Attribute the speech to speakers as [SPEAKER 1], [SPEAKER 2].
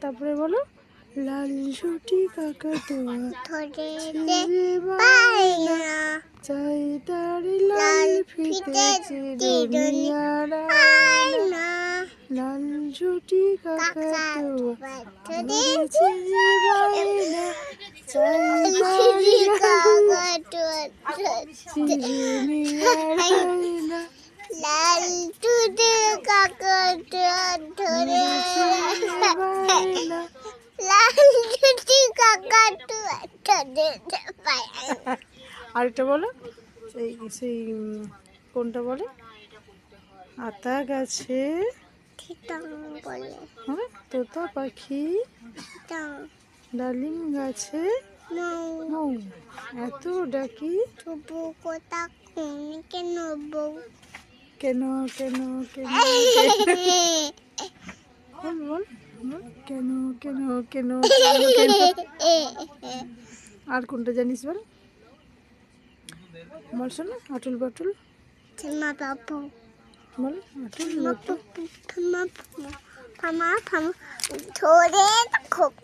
[SPEAKER 1] তারপরে বলো লাল ছুটি কাকাতুয়া চাই তার লাল ফিতেছে দুনিয়ার আয়না। লাল ছুটি কাকাতুয়া ধরেছে যে বায়না চাই তার দুনিয়ার আয়না।
[SPEAKER 2] লাল টুটে কাকাতুয়া ধরেছে
[SPEAKER 1] বায়না।
[SPEAKER 2] লাল টুটি কাকাতুয়া ধরেছে বায়না।
[SPEAKER 1] আরেকটা বলো সেই সেই কোনটা বলে আতা গাছে
[SPEAKER 2] ঠিটাং বলে
[SPEAKER 1] হ্যাঁ তোতা পাখি
[SPEAKER 2] ঠিটাং
[SPEAKER 1] ডালিম গাছে
[SPEAKER 2] মৌ
[SPEAKER 1] মৌ এত ডাকি
[SPEAKER 2] তবু কথা কোন কেন বউ
[SPEAKER 1] কেন কেন কেন বল বল বল কেন কেন কেন কেন আর কোনটা জানিস বল বল শোনো আটুল বাটুল
[SPEAKER 2] মা বাবু
[SPEAKER 1] বল আটুল
[SPEAKER 2] মা
[SPEAKER 1] বাটুল
[SPEAKER 2] বাবু ফামা ফামা ফামা ধরে খোক